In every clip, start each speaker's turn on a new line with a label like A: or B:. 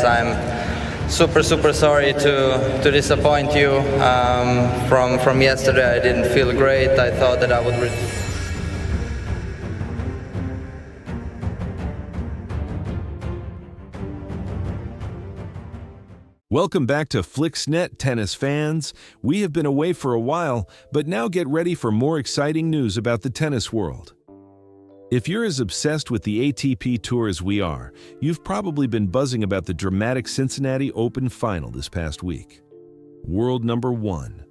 A: I'm super sorry to disappoint you. From yesterday, I didn't feel great. I thought that I would.
B: Welcome back to FlixNet, tennis fans. We have been away for a while, but now get ready for more exciting news about the tennis world. If you're as obsessed with the ATP Tour as we are, you've probably been buzzing about the dramatic Cincinnati Open final this past week. World number 1.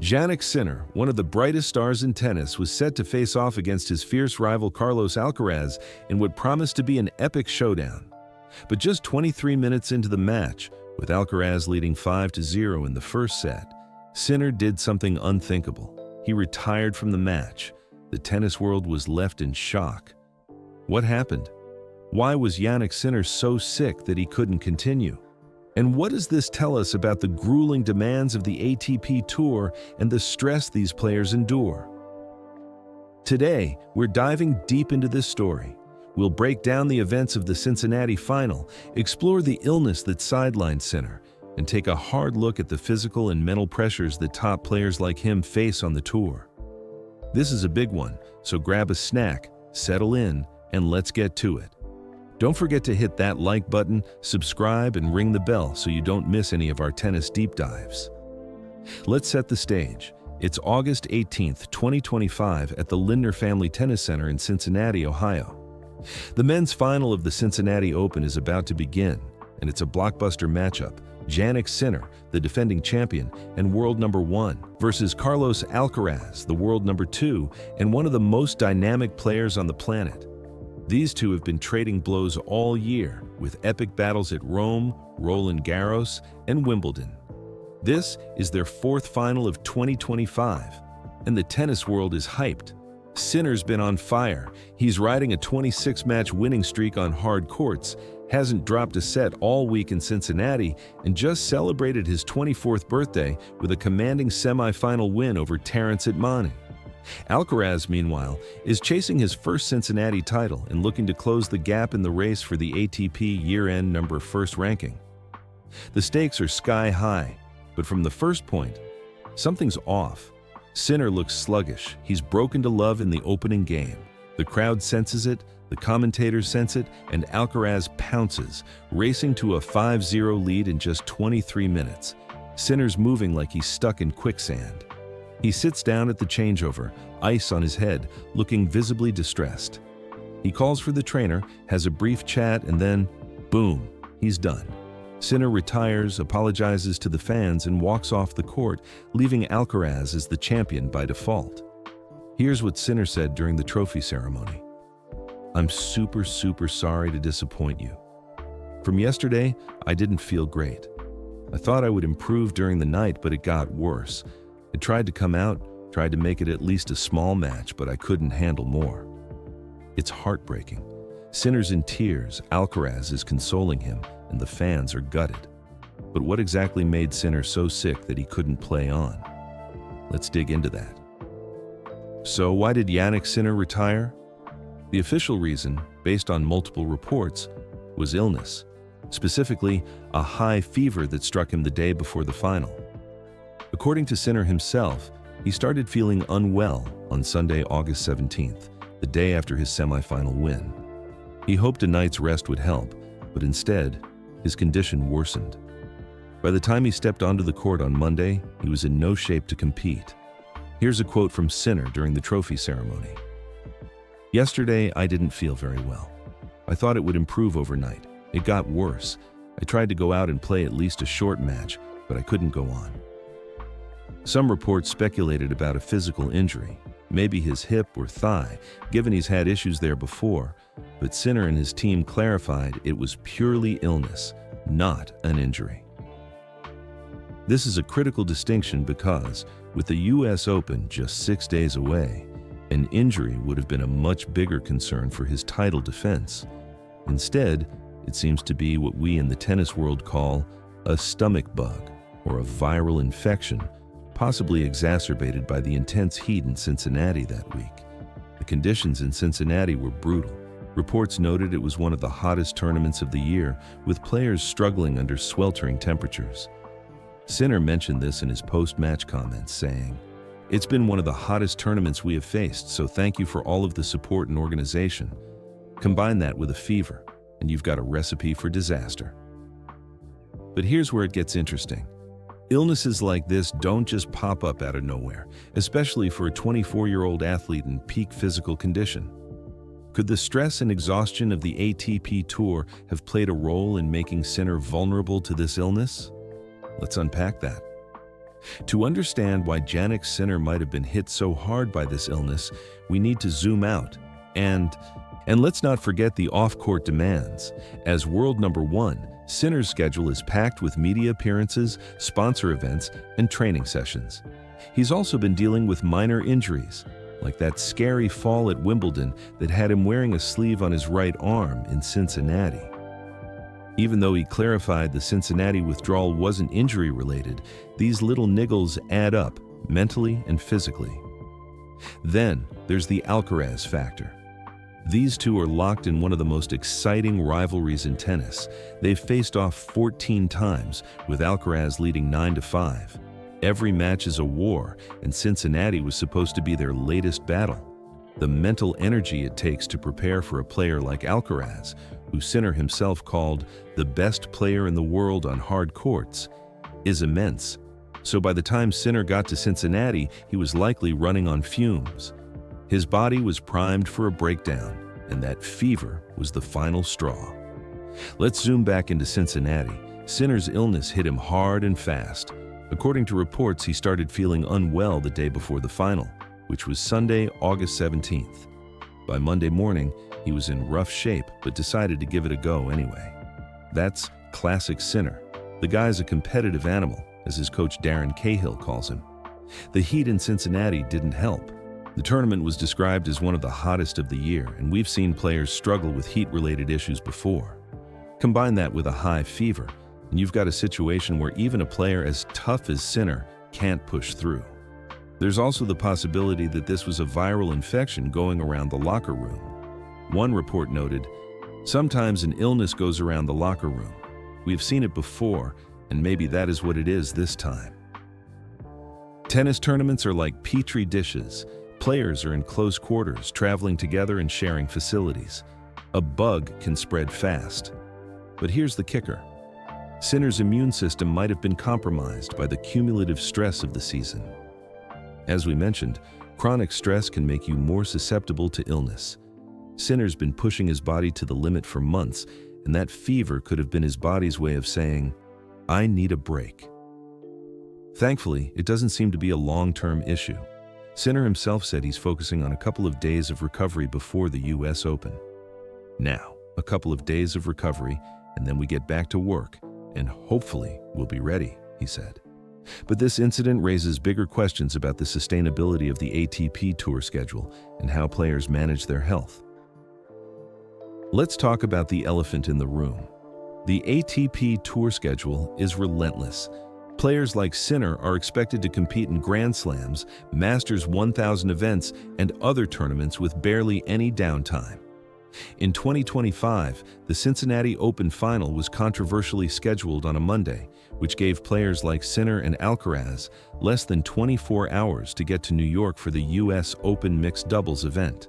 B: Jannik Sinner, one of the brightest stars in tennis, was set to face off against his fierce rival Carlos Alcaraz in what promised to be an epic showdown. But just 23 minutes into the match, with Alcaraz leading 5-0 in the first set, Sinner did something unthinkable. He retired from the match. The tennis world was left in shock. What happened? Why was Jannik Sinner so sick that he couldn't continue? And what does this tell us about the grueling demands of the ATP Tour and the stress these players endure? Today, we're diving deep into this story. We'll break down the events of the Cincinnati final, explore the illness that sidelined Sinner, and take a hard look at the physical and mental pressures that top players like him face on the tour. This is a big one, so grab a snack, settle in, and let's get to it. Don't forget to hit that like button, subscribe, and ring the bell so you don't miss any of our tennis deep dives. Let's set the stage. It's August 18th, 2025 at the Lindner Family Tennis Center in Cincinnati, Ohio. The men's final of the Cincinnati Open is about to begin, and it's a blockbuster matchup. Jannik Sinner, the defending champion and world number 1, versus Carlos Alcaraz, the world number 2, and one of the most dynamic players on the planet. These two have been trading blows all year, with epic battles at Rome, Roland Garros, and Wimbledon. This is their 4th final of 2025, and the tennis world is hyped. Sinner's been on fire. He's riding a 26-match winning streak on hard courts, hasn't dropped a set all week in Cincinnati, and just celebrated his 24th birthday with a commanding semi-final win over Terence at Monte. Alcaraz, meanwhile, is chasing his first Cincinnati title and looking to close the gap in the race for the ATP year-end number 1 ranking. The stakes are sky high, but from the first point, something's off. Sinner looks sluggish. He's broken to love in the opening game. The crowd senses it, the commentators sense it, and Alcaraz pounces, racing to a 5-0 lead in just 23 minutes. Sinner's moving like he's stuck in quicksand. He sits down at the changeover, ice on his head, looking visibly distressed. He calls for the trainer, has a brief chat, and then, boom, he's done. Sinner retires, apologizes to the fans, and walks off the court, leaving Alcaraz as the champion by default. Here's what Sinner said during the trophy ceremony. "I'm super sorry to disappoint you. From yesterday, I didn't feel great. I thought I would improve during the night, but it got worse. I tried to come out, tried to make it at least a small match, but I couldn't handle more." It's heartbreaking. Sinner's in tears, Alcaraz is consoling him, and the fans are gutted. But what exactly made Sinner so sick that he couldn't play on? Let's dig into that. So why did Jannik Sinner retire? The official reason, based on multiple reports, was illness, specifically a high fever that struck him the day before the final. According to Sinner himself, he started feeling unwell on Sunday, August 17th, the day after his semifinal win. He hoped a night's rest would help, but instead, his condition worsened. By the time he stepped onto the court on Monday, he was in no shape to compete. Here's a quote from Sinner during the trophy ceremony. "Yesterday, I didn't feel very well. I thought it would improve overnight. It got worse. I tried to go out and play at least a short match, but I couldn't go on." Some reports speculated about a physical injury, maybe his hip or thigh, given he's had issues there before, but Sinner and his team clarified it was purely illness, not an injury. This is a critical distinction because, with the US Open just 6 days away, an injury would have been a much bigger concern for his title defense. Instead, it seems to be what we in the tennis world call a stomach bug or a viral infection, possibly exacerbated by the intense heat in Cincinnati that week. The conditions in Cincinnati were brutal. Reports noted it was one of the hottest tournaments of the year, with players struggling under sweltering temperatures. Sinner mentioned this in his post-match comments, saying, "It's been one of the hottest tournaments we have faced, so thank you for all of the support and organization. Combine that with a fever, and you've got a recipe for disaster." But here's where it gets interesting. Illnesses like this don't just pop up out of nowhere, especially for a 24-year-old athlete in peak physical condition. Could the stress and exhaustion of the ATP Tour have played a role in making Sinner vulnerable to this illness? Let's unpack that. To understand why Jannik Sinner might have been hit so hard by this illness, we need to zoom out. And let's not forget the off-court demands. As world number one, Sinner's schedule is packed with media appearances, sponsor events, and training sessions. He's also been dealing with minor injuries, like that scary fall at Wimbledon that had him wearing a sleeve on his right arm in Cincinnati. Even though he clarified the Cincinnati withdrawal wasn't injury-related, these little niggles add up, mentally and physically. Then, there's the Alcaraz factor. These two are locked in one of the most exciting rivalries in tennis. They've faced off 14 times, with Alcaraz leading 9-5. Every match is a war, and Cincinnati was supposed to be their latest battle. The mental energy it takes to prepare for a player like Alcaraz, who Sinner himself called the best player in the world on hard courts, is immense. So by the time Sinner got to Cincinnati, he was likely running on fumes. His body was primed for a breakdown, and that fever was the final straw. Let's zoom back into Cincinnati. Sinner's illness hit him hard and fast. According to reports, he started feeling unwell the day before the final, which was Sunday, August 17th. By Monday morning, he was in rough shape, but decided to give it a go anyway. That's classic Sinner. The guy's a competitive animal, as his coach Darren Cahill calls him. The heat in Cincinnati didn't help. The tournament was described as one of the hottest of the year, and we've seen players struggle with heat-related issues before. Combine that with a high fever, and you've got a situation where even a player as tough as Sinner can't push through. There's also the possibility that this was a viral infection going around the locker room. One report noted, "Sometimes an illness goes around the locker room. We've seen it before, and maybe that is what it is this time." Tennis tournaments are like petri dishes. Players are in close quarters, traveling together and sharing facilities. A bug can spread fast. But here's the kicker. Sinner's immune system might have been compromised by the cumulative stress of the season. As we mentioned, chronic stress can make you more susceptible to illness. Sinner's been pushing his body to the limit for months, and that fever could have been his body's way of saying, "I need a break." Thankfully, it doesn't seem to be a long-term issue. Sinner himself said he's focusing on a couple of days of recovery before the US Open. Now, a couple of days of recovery, and then we get back to work, and hopefully we'll be ready, he said. But this incident raises bigger questions about the sustainability of the ATP Tour schedule and how players manage their health. Let's talk about the elephant in the room. The ATP Tour schedule is relentless. Players like Sinner are expected to compete in Grand Slams, Masters 1000 events, and other tournaments with barely any downtime. In 2025, the Cincinnati Open final was controversially scheduled on a Monday, which gave players like Sinner and Alcaraz less than 24 hours to get to New York for the US Open mixed doubles event.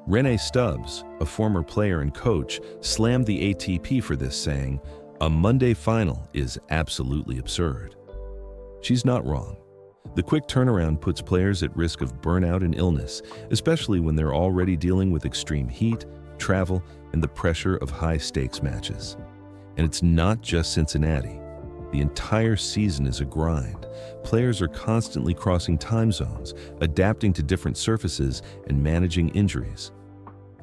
B: Renee Stubbs, a former player and coach, slammed the ATP for this, saying, "A Monday final is absolutely absurd." She's not wrong. The quick turnaround puts players at risk of burnout and illness, especially when they're already dealing with extreme heat, travel, and the pressure of high-stakes matches. And it's not just Cincinnati. The entire season is a grind. Players are constantly crossing time zones, adapting to different surfaces, and managing injuries.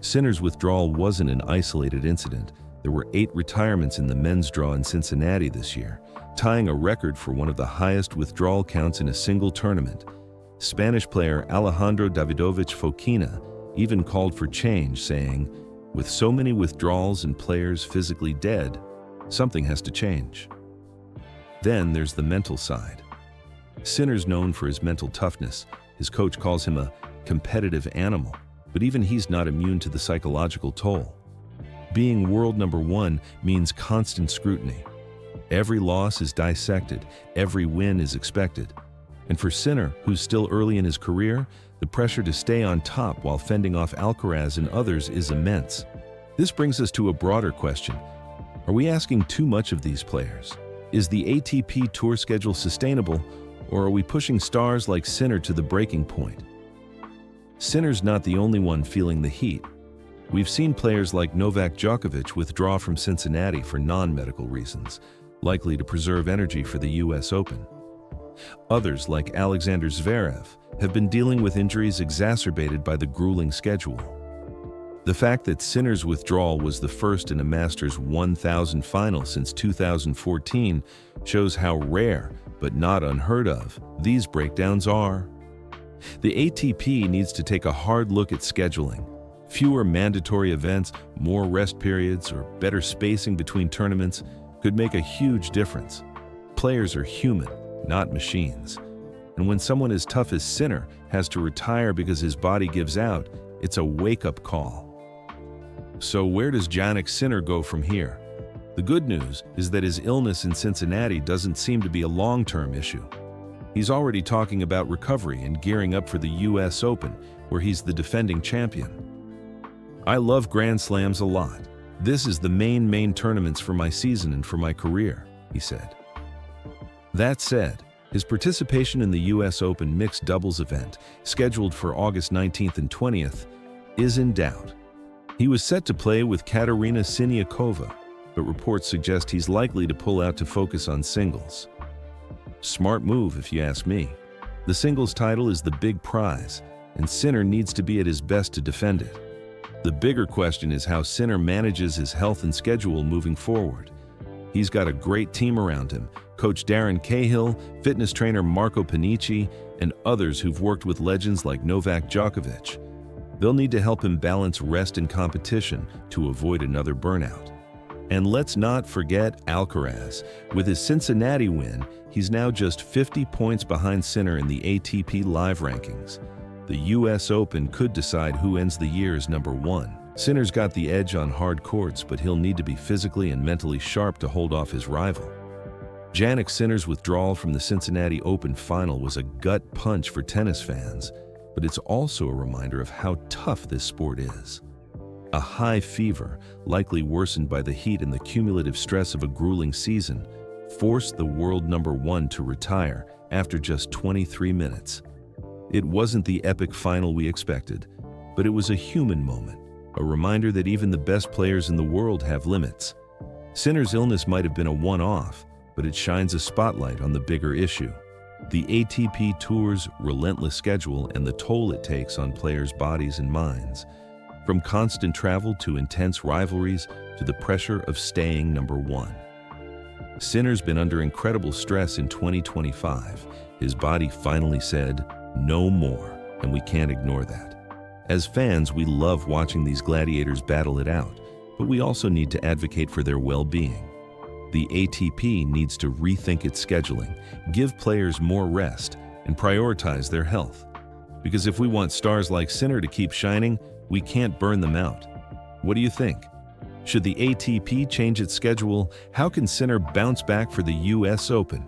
B: Sinner's withdrawal wasn't an isolated incident. There were 8 retirements in the men's draw in Cincinnati this year, tying a record for one of the highest withdrawal counts in a single tournament. Spanish player Alejandro Davidovich Fokina even called for change, saying, "With so many withdrawals and players physically dead, something has to change." Then there's the mental side. Sinner's known for his mental toughness. His coach calls him a competitive animal. but even he's not immune to the psychological toll. Being world number one means constant scrutiny. Every loss is dissected, every win is expected. And for Sinner, who's still early in his career, the pressure to stay on top while fending off Alcaraz and others is immense. This brings us to a broader question. Are we asking too much of these players? Is the ATP Tour schedule sustainable, or are we pushing stars like Sinner to the breaking point? Sinner's not the only one feeling the heat. We've seen players like Novak Djokovic withdraw from Cincinnati for non-medical reasons, likely to preserve energy for the US Open. Others, like Alexander Zverev, have been dealing with injuries exacerbated by the grueling schedule. The fact that Sinner's withdrawal was the first in a Masters 1000 final since 2014 shows how rare, but not unheard of, these breakdowns are. The ATP needs to take a hard look at scheduling. Fewer mandatory events, more rest periods, or better spacing between tournaments could make a huge difference. Players are human, not machines. And when someone as tough as Sinner has to retire because his body gives out, it's a wake-up call. So where does Jannik Sinner go from here? The good news is that his illness in Cincinnati doesn't seem to be a long-term issue. He's already talking about recovery and gearing up for the US Open, where he's the defending champion. I love Grand Slams a lot. This is the main tournaments for my season and for my career, he said. That said, his participation in the US Open mixed doubles event, scheduled for August 19th and 20th, is in doubt. He was set to play with Katerina Siniakova, but reports suggest he's likely to pull out to focus on singles. Smart move, if you ask me. The singles title is the big prize, and Sinner needs to be at his best to defend it. The bigger question is how Sinner manages his health and schedule moving forward. He's got a great team around him, Coach Darren Cahill, fitness trainer Marco Panici, and others who've worked with legends like Novak Djokovic. They'll need to help him balance rest and competition to avoid another burnout. And let's not forget Alcaraz. With his Cincinnati win, he's now just 50 points behind Sinner in the ATP Live rankings. The US Open could decide who ends the year as number one. Sinner's got the edge on hard courts, but he'll need to be physically and mentally sharp to hold off his rival. Jannik Sinner's withdrawal from the Cincinnati Open final was a gut punch for tennis fans, but it's also a reminder of how tough this sport is. A high fever, likely worsened by the heat and the cumulative stress of a grueling season, forced the world number one to retire after just 23 minutes. It wasn't the epic final we expected, but it was a human moment, a reminder that even the best players in the world have limits. Sinner's illness might have been a one-off, but it shines a spotlight on the bigger issue: the ATP Tour's relentless schedule and the toll it takes on players' bodies and minds. From constant travel to intense rivalries to the pressure of staying number one. Sinner's been under incredible stress in 2025. His body finally said, "No more," and we can't ignore that. As fans, we love watching these gladiators battle it out, but we also need to advocate for their well-being. The ATP needs to rethink its scheduling, give players more rest, and prioritize their health. Because if we want stars like Sinner to keep shining, we can't burn them out. What do you think? Should the ATP change its schedule? How can Sinner bounce back for the US Open?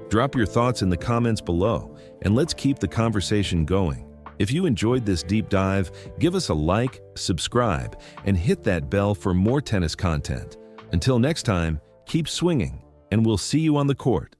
B: Drop your thoughts in the comments below, and let's keep the conversation going. If you enjoyed this deep dive, give us a like, subscribe, and hit that bell for more tennis content. Until next time, keep swinging, and we'll see you on the court.